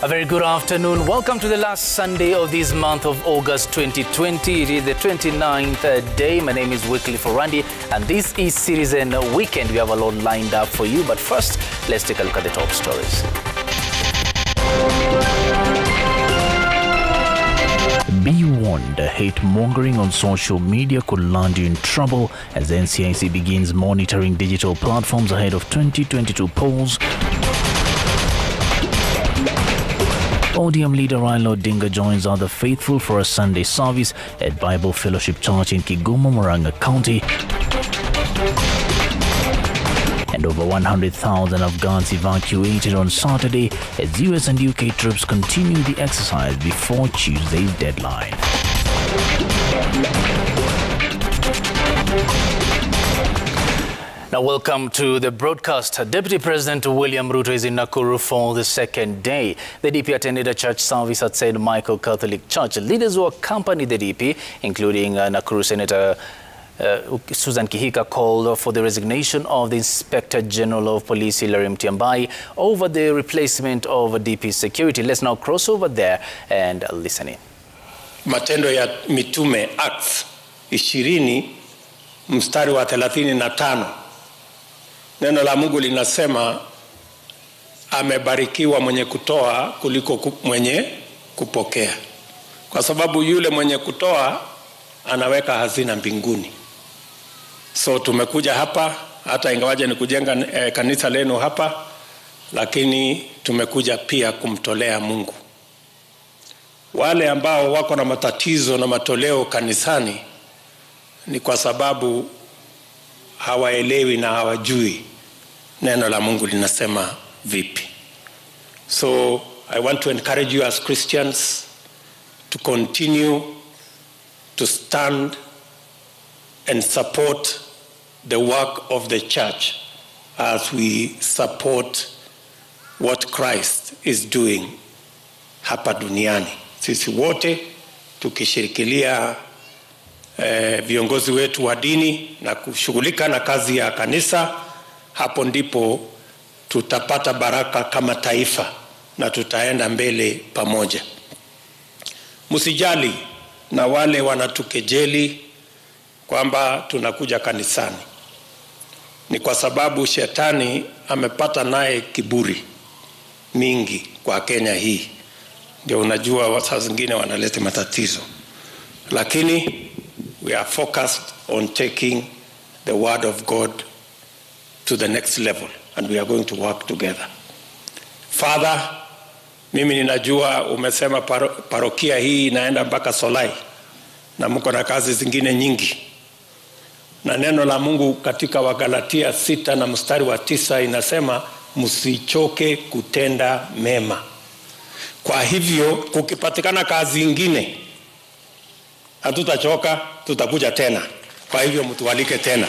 A very good afternoon. Welcome to the last Sunday of this month of August 2020. It is the 29th day. My name is Wycliffe Orandi, and this is Citizen Weekend. We have a lot lined up for you, but first, let's take a look at the top stories. Be warned, hate mongering on social media could land you in trouble as the NCIC begins monitoring digital platforms ahead of 2022 polls. ODM leader Raila Odinga joins other faithful for a Sunday service at Bible Fellowship Church in Kigumo, Murang'a County. And over 100,000 Afghans evacuated on Saturday as US and UK troops continue the exercise before Tuesday's deadline. Now, welcome to the broadcast. Deputy President William Ruto is in Nakuru for the second day. The DP attended a church service at St. Michael Catholic Church. Leaders who accompanied the DP, including Nakuru Senator Susan Kihika, called for the resignation of the Inspector General of Police Hilary Mutyambai over the replacement of DP security. Let's now cross over there and listen in. Matendo ya Mitume Acts 20 mstari wa 35. Neno la Mungu linasema amebarikiwa mwenye kutoa kuliko mwenye kupokea. Kwa sababu yule mwenye kutoa anaweka hazina mbinguni. So tumekuja hapa, hata ingawaje ni kujenga kanisa lenu hapa, lakini tumekuja pia kumtolea Mungu. Wale ambao wako na matatizo na matoleo kanisani ni kwa sababu hawaelewi na hawajui neno la Mungu linasema vipi. So I want to encourage you as Christians to continue to stand and support the work of the church as we support what Christ is doing hapa duniani. Sisi wote tukishirikilia viongozi wetu wa dini na kushughulika na kazi ya kanisa, hapo ndipo tutapata baraka kama taifa na tutaenda mbele pamoja. Msijali na wale wanatukejeli kwamba tunakuja kanisani. Ni kwa sababu shetani amepata naye kiburi mingi kwa Kenya hii. Ndio unajua saa zingine wanaleta matatizo. Lakini we are focused on taking the word of God to the next level, and we are going to work together. Father, mimi ninajua umesema parokia hii inaenda mpaka Solai na mko na kazi zingine nyingi. Na neno la Mungu katika Wagalatia 6 na mstari wa 9 inasema msichoke kutenda mema. Kwa hivyo kukipatikana kazi nyingine hatutachoka, tutakuja tena. Kwa hivyo mtualike tena.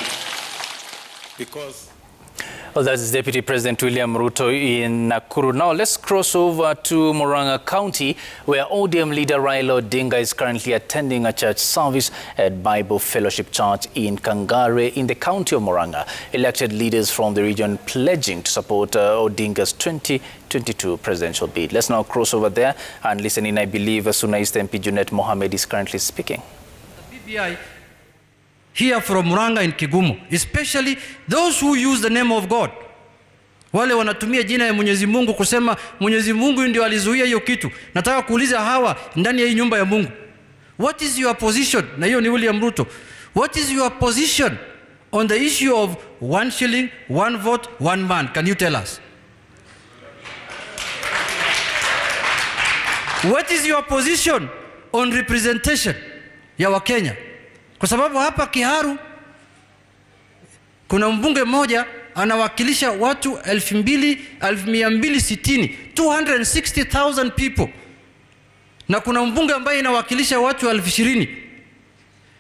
Well, that's Deputy President William Ruto in Nakuru. Now let's cross over to Murang'a County, where ODM leader Raila Odinga is currently attending a church service at Bible Fellowship Church in Kangare in the county of Murang'a. Elected leaders from the region pledging to support Odinga's 2022 presidential bid. Let's now cross over there and listen in. I believe Sunais MP Junet Mohammed is currently speaking. The BBI here from Murang'a in Kigumo, especially those who use the name of God. Wale wanatumia jina ya Mwenyezi Mungu kusema Mwenyezi Mungu ndio alizuia hiyo kitu. Nataka kuuliza hawa ndani ya hii nyumba ya Mungu, what is your position? Na hiyo ni William Ruto. What is your position on the issue of 1 shilling, 1 vote, 1 man? Can you tell us? What is your position on representation ya Wakenya? Kwa sababu hapa Kiharu kuna mbunge mmoja anawakilisha watu 2,260, 260,000 people. Na kuna mbunge ambaye inawakilisha watu 20,000.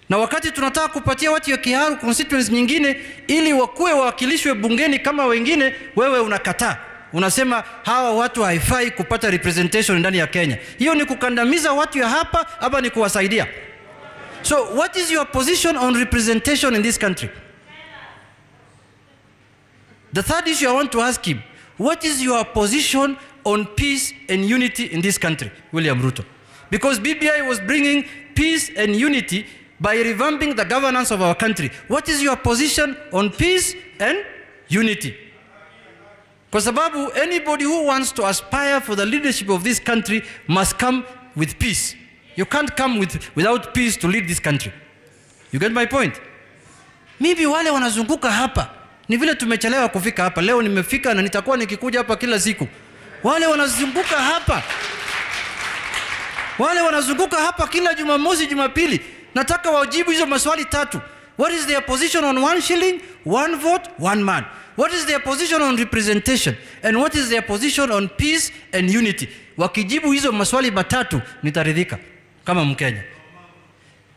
Na wakati tunataka kupatia watu ya Kiharu constituency nyingine ili wakuwe wawakilishwe bungeni kama wengine, wewe unakataa. Unasema hawa watu haifai kupata representation ndani ya Kenya. Hiyo ni kukandamiza watu ya hapa ni kuwasaidia. So what is your position on representation in this country? The third issue I want to ask him, what is your position on peace and unity in this country, William Ruto. Because BBI was bringing peace and unity by revamping the governance of our country. What is your position on peace and unity? Kwa sababu anybody who wants to aspire for the leadership of this country must come with peace. You can't come without peace to lead this country. You get my point? Maybe wale wanazunguka hapa, ni vile tumechelewa kufika hapa. Leo nimefika na nitakuwa nikikuja hapa kila siku. Wale wanazunguka hapa. Wale wanazunguka hapa kila Jumamosi, Jumapili. Nataka wajibu hizo maswali tatu. What is their position on 1 shilling, 1 vote, 1 man? What is their position on representation? And what is their position on peace and unity? Wakijibu hizo maswali matatu, nitaridhika kama Mkenya.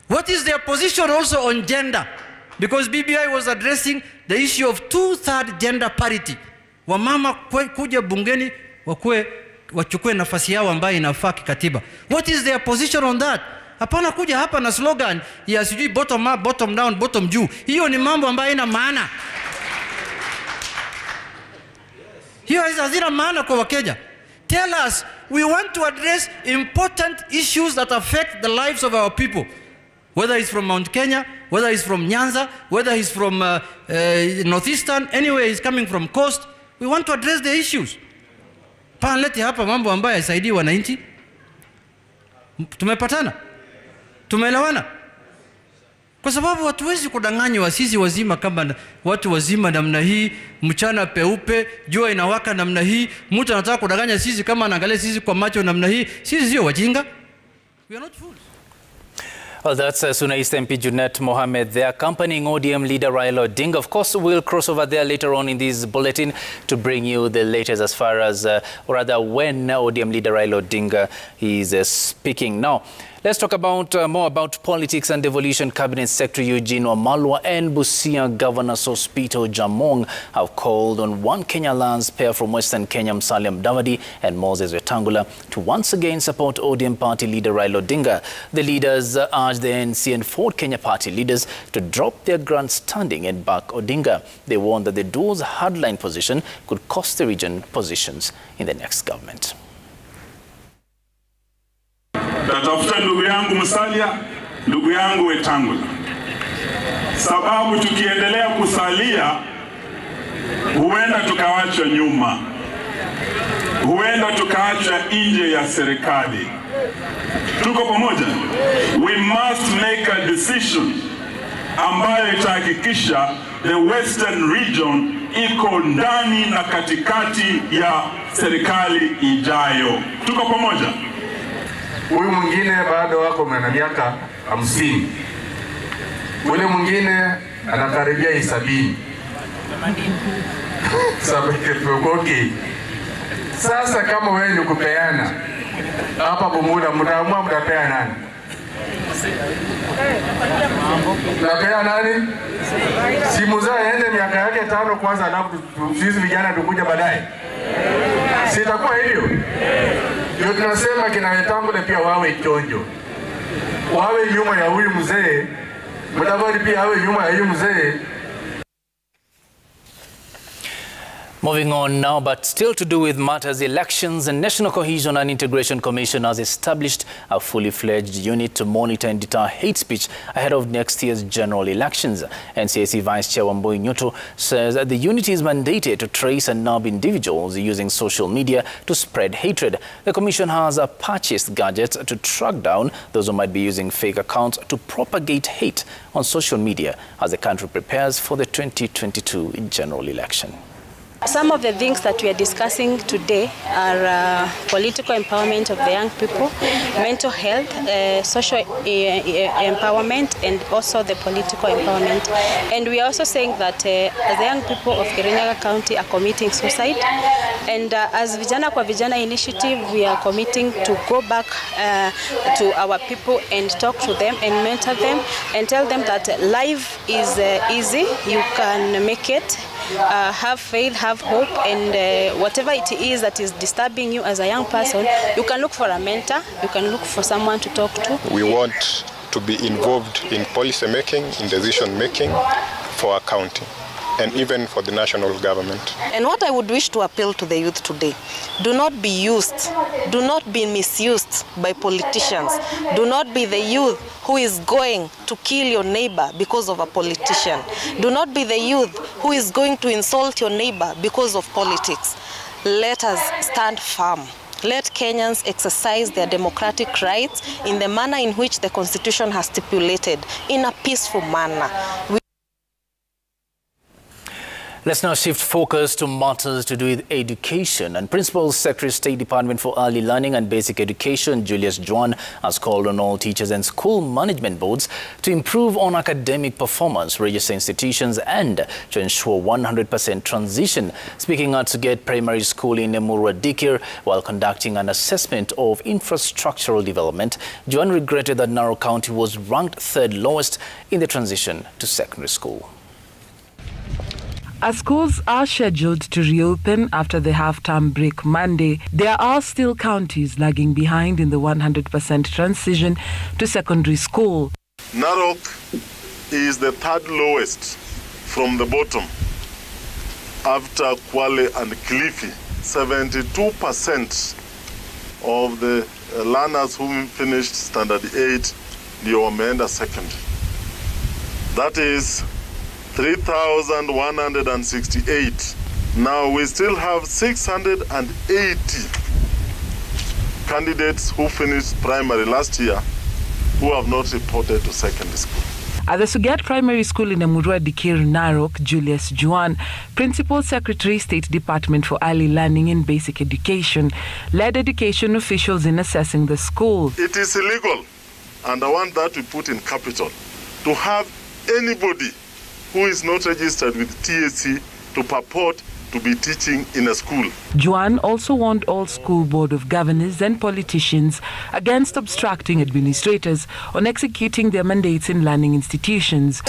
What is their position also on gender? Because BBI was addressing the issue of 2/3 gender parity. Wamama kuja bungeni wachukue nafasi yao ambayo inafaa kikatiba. What is their position on that? Hapana kuja hapa na slogan ya sijui bottom up, bottom down, bottom juu. Hiyo ni mambo ambayo ina maana. Hiyo hazina maana kwa Wakenya. Tell us, we want to address important issues that affect the lives of our people. Whether it's from Mount Kenya, whether it's from Nyanza, whether he's from Northeastern, anywhere he's coming from coast, we want to address the issues. Panleti hapa mambo ambayo yasaidii wananchi. Tumepatana? Tumeelewana? Kwa sababu hatuwezi kudanganywa sisi wazima kama watu wazima namna hii, mchana peupe, jua inawaka namna hii, mtu anataka kudanganya sisi kama anaangalia sisi kwa macho namna hii. Sisi sio wajinga. We are not fools. Well, that's Suna East MP Junet Mohamed there, accompanying ODM leader Raila Odinga. Of course, we'll cross over there later on in this bulletin to bring you the latest as far as, or rather, when ODM leader Raila Odinga is speaking. Now, let's talk about more about politics and devolution. Cabinet Secretary Eugene Wamalwa and Busia Governor Sospito Ojaamong have called on One Kenya Alliance pair from Western Kenya, Musalia Mudavadi and Moses Wetangula, to once again support ODM party leader Raila Odinga. The leaders urged the ANC and Ford Kenya party leaders to drop their grandstanding and back Odinga. They warned that the duo's hardline position could cost the region positions in the next government. Tatafuta ndugu yangu Musalia, ndugu yangu Wetangula. Sababu tukiendelea kusalia, huenda tukawachwa nyuma. Huenda tukawachwa nje ya serikali. Tuko pamoja? We must make a decision ambayo itahakikisha the Western region iko ndani na katikati ya serikali ijayo. Tuko pamoja? Huyu mwingine bado wako na miaka 50. Ule mwingine anakaribia 70. Okay. Sasa kama wewe ni kupeana hapa Bumula, mtaamua mtapea nani? Mtapea nani? Si mzee aende miaka yake 5 kwanza, alafu sisi vijana tukuja baadaye. Sitakuwa hivyo. Ndio tunasema kina Wetangula pia wawe chonjo. Wawe nyuma ya huyu mzee. Mudavadi pia awe nyuma ya huyu mzee. Moving on now, but still to do with matters elections, the National Cohesion and Integration Commission has established a fully fledged unit to monitor and deter hate speech ahead of next year's general elections. NCAC Vice Chair Wambui Nyuto says that the unit is mandated to trace and nab individuals using social media to spread hatred. The commission has purchased gadgets to track down those who might be using fake accounts to propagate hate on social media as the country prepares for the 2022 general election. Some of the things that we are discussing today are political empowerment of the young people, mental health, social empowerment, and also the political empowerment. And we are also saying that the young people of Kirinyaga County are committing suicide. And as Vijana kwa Vijana initiative, we are committing to go back to our people and talk to them and mentor them and tell them that life is easy, you can make it. Have faith, have hope, and whatever it is that is disturbing you as a young person, you can look for a mentor, you can look for someone to talk to. We want to be involved in policy making, in decision making for our county. and even for the national government. And what I would wish to appeal to the youth today, do not be misused by politicians. Do not be the youth who is going to kill your neighbor because of a politician. Do not be the youth who is going to insult your neighbor because of politics. Let us stand firm. Let Kenyans exercise their democratic rights in the manner in which the Constitution has stipulated, in a peaceful manner. Let's now shift focus to matters to do with education. And Principal Secretary State Department for Early Learning and Basic Education, Julius Juan, has called on all teachers and school management boards to improve on academic performance, register institutions, and to ensure 100% transition. Speaking at Suget Primary School in Murang'a while conducting an assessment of infrastructural development, Juan regretted that Narok County was ranked third lowest in the transition to secondary school. As schools are scheduled to reopen after the half-term break Monday, there are still counties lagging behind in the 100% transition to secondary school. Narok is the third lowest from the bottom after Kwale and Kilifi. 72% of the learners who finished standard 8 ndio wameenda secondary. That is 3,168. Now we still have 680 candidates who finished primary last year who have not reported to secondary school. At the Suget Primary School in Murang'a, Narok, Julius Juan, Principal Secretary, State Department for Early Learning and Basic Education, led education officials in assessing the school. It is illegal, and I want that to put in capital, to have anybody who is not registered with TSC to purport to be teaching in a school. Juan also warned all school board of governors and politicians against obstructing administrators on executing their mandates in learning institutions.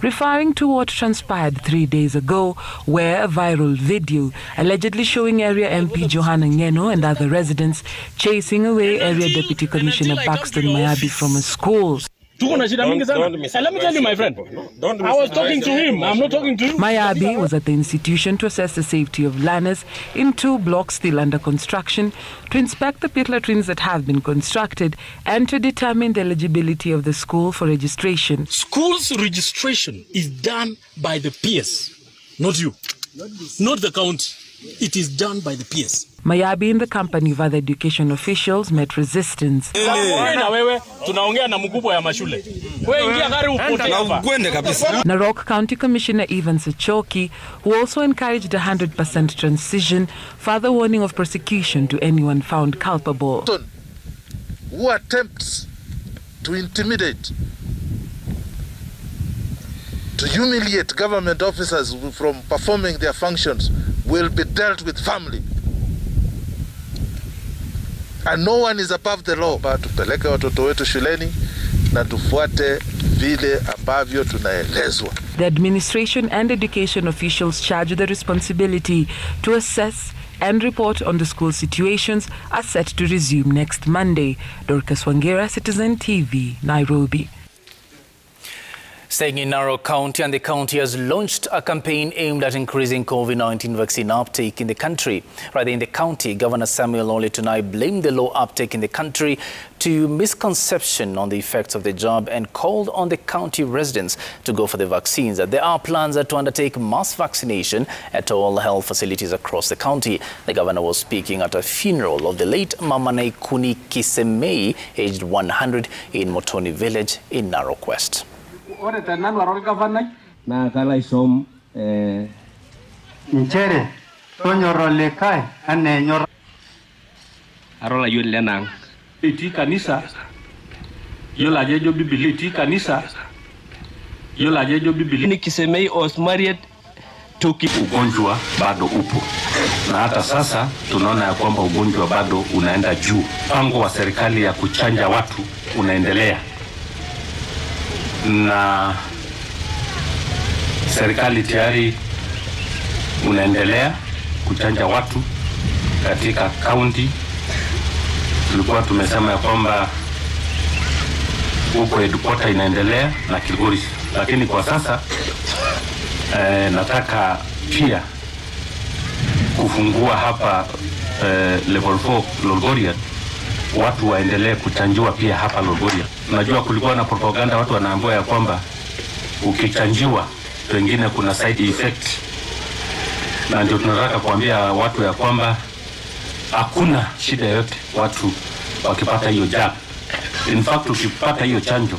Referring to what transpired 3 days ago, where a viral video allegedly showing area MP Johanna Ngeno and other residents chasing away area Deputy Commissioner Baxton Mayabi from a school. Let me tell you, my friend, I was talking to him. I'm not talking to you. Mayabi was at the institution to assess the safety of learners in 2 blocks still under construction, to inspect the pit latrines that have been constructed, and to determine the eligibility of the school for registration. School's registration is done by the PS, not you, not the county. It is done by the PS. Mayabi and the company of other education officials met resistance. Narok County Commissioner Evans Achoki, who also encouraged a 100% transition, further warning of prosecution to anyone found culpable. Who attempts to intimidate, to humiliate government officers from performing their functions will be dealt with firmly. And no one is above the law. Tupeleke watoto wetu shuleni na tufuate vile ambavyo tunaelezwa. The administration and education officials charged the responsibility to assess and report on the school situations are set to resume next Monday. Dorcas Wangera, Citizen TV, Nairobi. Staying in Narok County, and the county has launched a campaign aimed at increasing COVID-19 vaccine uptake in the country. Rather, in the county, Governor Samuel Ole tonight blamed the low uptake in the country to misconception on the effects of the jab and called on the county residents to go for the vaccines. There are plans to undertake mass vaccination at all health facilities across the county. The governor was speaking at a funeral of the late Mama Naikuni Kisemei, aged 100, in Motoni village in Narok West. Na kala isom nchere tonyoro kai ane nyor arola yule nang iti kanisa yola jejo bibili iti kanisa yola jejo bibili ni Kisemei was married to ugonjwa bado upo na hata sasa tunaona ya kwamba ugonjwa bado unaenda juu. Mpango wa serikali ya kuchanja watu unaendelea na serikali tayari unaendelea kuchanja watu katika kaunti. Tulikuwa tumesema ya kwamba huko headquarter inaendelea na Kilgoris, lakini kwa sasa nataka pia kufungua hapa level 4 Lolgoria, watu waendelee kuchanjiwa pia hapa Lolgoria. Najua kulikuwa na propaganda, watu wanaambiwa ya kwamba ukichanjiwa pengine kuna side effect, na ndio tunataka kuambia watu ya kwamba hakuna shida yote watu wakipata hiyo jab. In fact, ukipata hiyo chanjo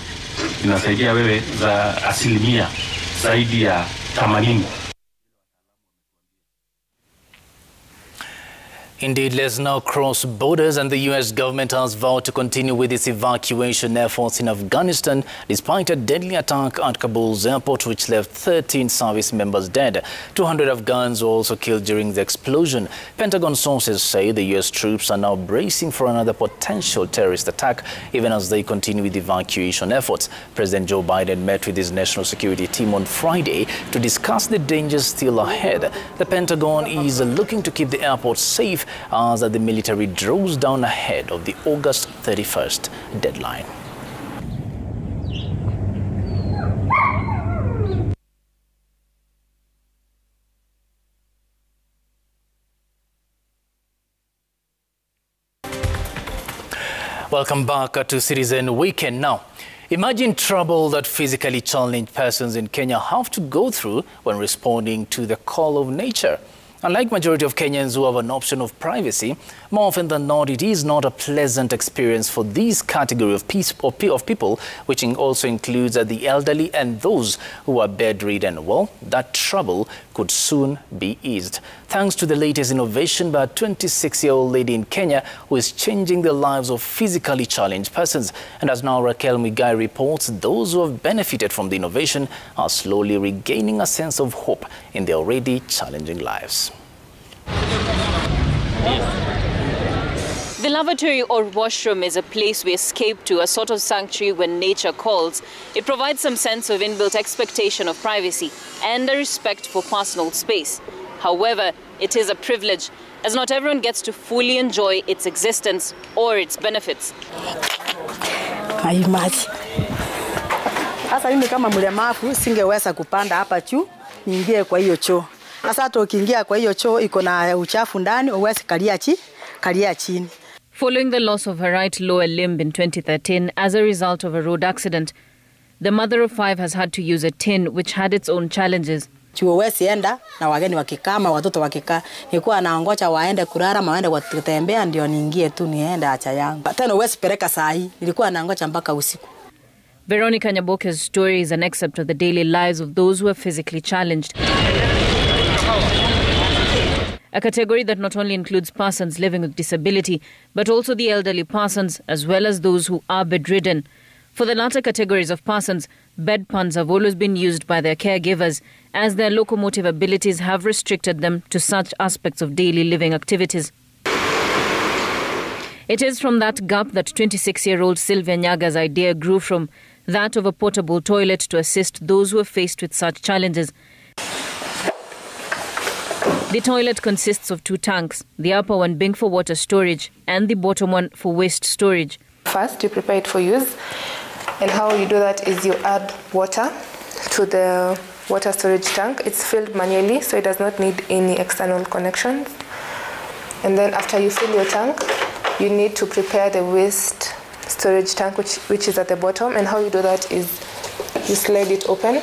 inasaidia wewe za 80% zaidi ya 80%. Indeed, let's now cross borders, and the U.S. government has vowed to continue with its evacuation efforts in Afghanistan despite a deadly attack at Kabul's airport which left 13 service members dead. 200 Afghans were also killed during the explosion. Pentagon sources say the U.S. troops are now bracing for another potential terrorist attack even as they continue with evacuation efforts. President Joe Biden met with his national security team on Friday to discuss the dangers still ahead. The Pentagon is looking to keep the airport safe as the military draws down ahead of the August 31st deadline. Welcome back to Citizen Weekend. Now, imagine trouble that physically challenged persons in Kenya have to go through when responding to the call of nature. Unlike majority of Kenyans who have an option of privacy, more often than not, it is not a pleasant experience for this category of people, which also includes the elderly and those who are bedridden. Well, that trouble could soon be eased, thanks to the latest innovation by a 26-year-old lady in Kenya who is changing the lives of physically challenged persons. And as now Raquel Migai reports, those who have benefited from the innovation are slowly regaining a sense of hope in their already challenging lives. The lavatory or washroom is a place we escape to, a sort of sanctuary when nature calls. It provides some sense of inbuilt expectation of privacy and a respect for personal space. However, it is a privilege, as not everyone gets to fully enjoy its existence or its benefits. Sasa mimi kama mlemavu singeweza kupanda hapa juu niingie kwa hiyo choo. Sasa hata ukiingia kwa hiyo choo iko na uchafu ndani, uwezi kalia chini. Following the loss of her right lower limb in 2013 as a result of a road accident, the mother of 5 has had to use a tin which had its own challenges. Uwezi enda na wageni wakikama, watoto wakikaa, nilikuwa naongoja waende kulala, waende kutembea ndio niingie tu niende acha yangu. Tena uwezi peleka saa hii, nilikuwa naongoja mpaka usiku. Veronica Nyaboke's story is an excerpt of the daily lives of those who are physically challenged. A category that not only includes persons living with disability, but also the elderly persons, as well as those who are bedridden. For the latter categories of persons, bedpans have always been used by their caregivers, as their locomotive abilities have restricted them to such aspects of daily living activities. It is from that gap that 26-year-old Sylvia Nyaga's idea grew from, that of a portable toilet to assist those who are faced with such challenges. The toilet consists of 2 tanks, the upper one being for water storage and the bottom one for waste storage. First, you prepare it for use, and how you do that is you add water to the water storage tank. It's filled manually, so it does not need any external connections. And then after you fill your tank, you need to prepare the waste storage tank, which is at the bottom. And how you do that is you slide it open.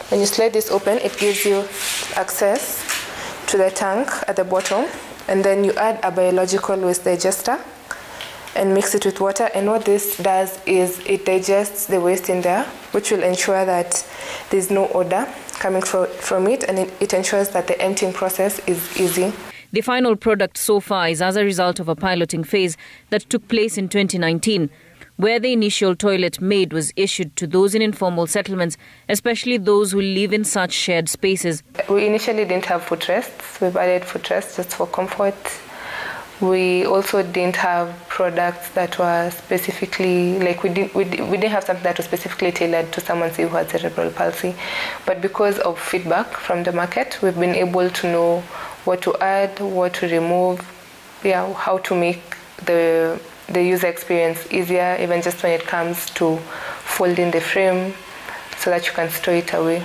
When you slide this open, it gives you access to the tank at the bottom, and then you add a biological waste digester and mix it with water. And what this does is it digests the waste in there, which will ensure that there's no odor coming from it, and it ensures that the emptying process is easy. The final product so far is as a result of a piloting phase that took place in 2019, where the initial toilet made was issued to those in informal settlements, especially those who live in such shared spaces. We initially didn't have footrests. We've added footrests just for comfort. We also didn't have products that were specifically, like we didn't have something that was specifically tailored to someone who had cerebral palsy. But because of feedback from the market, we've been able to know what to add, what to remove, how to make the the user experience easier, even just when it comes to folding the frame so that you can store it away.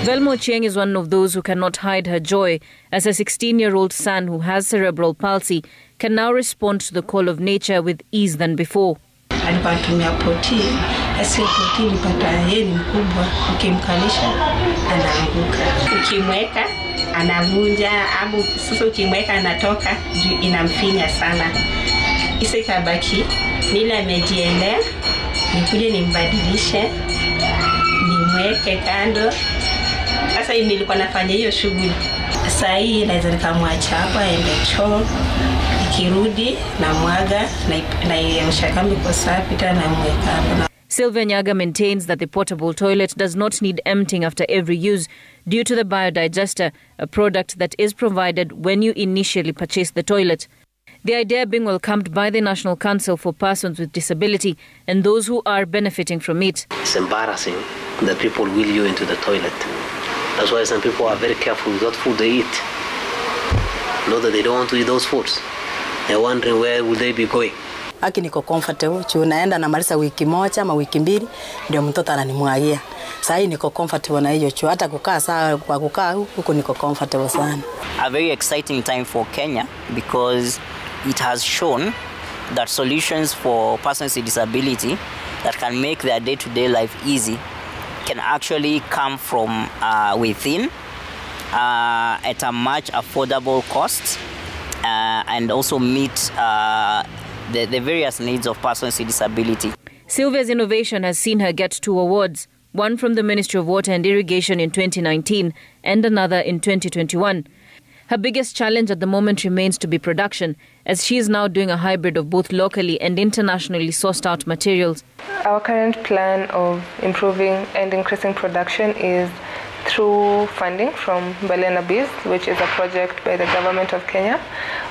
Velmo Chieng is one of those who cannot hide her joy as a 16-year-old son who has cerebral palsy can now respond to the call of nature with ease than before. Alipatumia poti, asiye poti ilipata yeye ni mkubwa, ukimkalisha anaanguka. Ukimweka anavunja, abu sasa ukimweka anatoka, inamfinya sana. Isa ikabaki, nile amejiendea, nikuje nimbadilishe, nimweke kando. Sasa hii nilikuwa nafanya hiyo shughuli. Sasa hii naweza nikamwacha hapa aende choo. Ikirudi na mwaga na yamshakami kwa safi tena namweka hapa. Sylvia Nyaga maintains that the portable toilet does not need emptying after every use due to the biodigester, a product that is provided when you initially purchase the toilet. The idea being welcomed by the National Council for Persons with Disability and those who are benefiting from it. It's embarrassing that people will you into the toilet. That's why some people are very careful with what food they eat. Not that they don't want to eat those foods. They're wondering where will they be going. Haki niko comfortable, naenda namaliza wiki moja ama wiki mbili ndio mtoto ananimwagia. Sasa hii niko comfortable na hiyo chuo, hata kukaa saa kwa kukaa huko niko comfortable sana. A very exciting time for Kenya because it has shown that solutions for persons with disability that can make their day-to-day life easy can actually come from within at a much affordable cost and also meet the various needs of persons with disability. Sylvia's innovation has seen her get 2 awards, one from the Ministry of Water and Irrigation in 2019 and another in 2021. Her biggest challenge at the moment remains to be production, as she is now doing a hybrid of both locally and internationally sourced out materials. Our current plan of improving and increasing production is through funding from BULLENTIN, which is a project by the government of Kenya.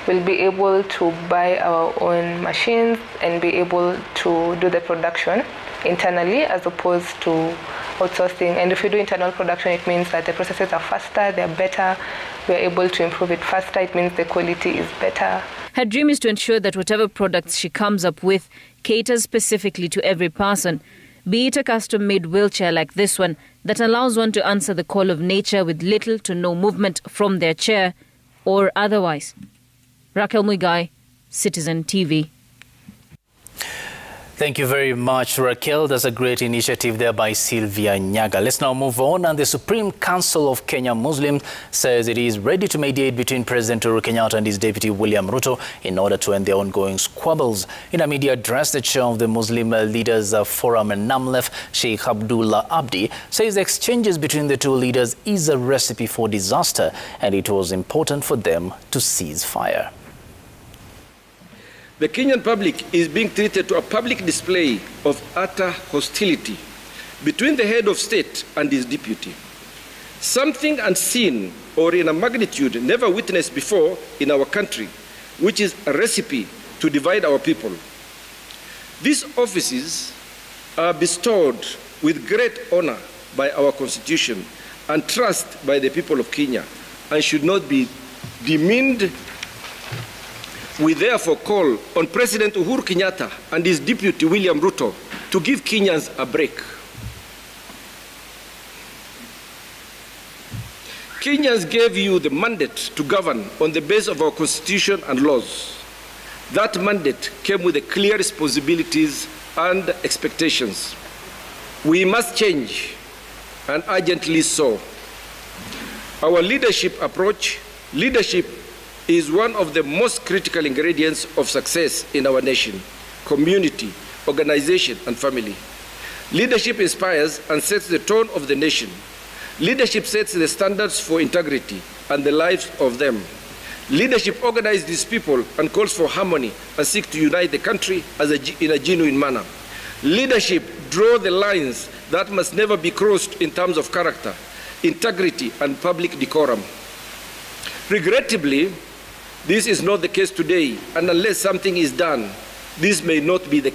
We'll be able to buy our own machines and be able to do the production internally as opposed to outsourcing. And if we do internal production, it means that the processes are faster, they're better, we're able to improve it faster, it means the quality is better. Her dream is to ensure that whatever products she comes up with caters specifically to every person, be it a custom-made wheelchair like this one that allows one to answer the call of nature with little to no movement from their chair or otherwise. Raquel Muigai, Citizen TV. Thank you very much, Raquel. That's a great initiative there by Sylvia Nyaga. Let's now move on. And the Supreme Council of Kenya Muslims says it is ready to mediate between President Uhuru Kenyatta and his deputy William Ruto in order to end their ongoing squabbles. In a media address, the chair of the Muslim Leaders Forum in Namlef, Sheikh Abdullah Abdi, says the exchanges between the two leaders is a recipe for disaster and it was important for them to cease fire. The Kenyan public is being treated to a public display of utter hostility between the head of state and his deputy. Something unseen or in a magnitude never witnessed before in our country, which is a recipe to divide our people. These offices are bestowed with great honor by our constitution and trust by the people of Kenya and should not be demeaned. We therefore call on President Uhuru Kenyatta and his deputy William Ruto to give Kenyans a break. Kenyans gave you the mandate to govern on the basis of our constitution and laws. That mandate came with the clear responsibilities and expectations. We must change, and urgently so. Our leadership approach, leadership is one of the most critical ingredients of success in our nation, community, organization, and family. Leadership inspires and sets the tone of the nation. Leadership sets the standards for integrity and the lives of them. Leadership organizes these people and calls for harmony and seeks to unite the country in a genuine manner. Leadership draws the lines that must never be crossed in terms of character, integrity, and public decorum. Regrettably, this is not the case today, and unless something is done, this may not be the case.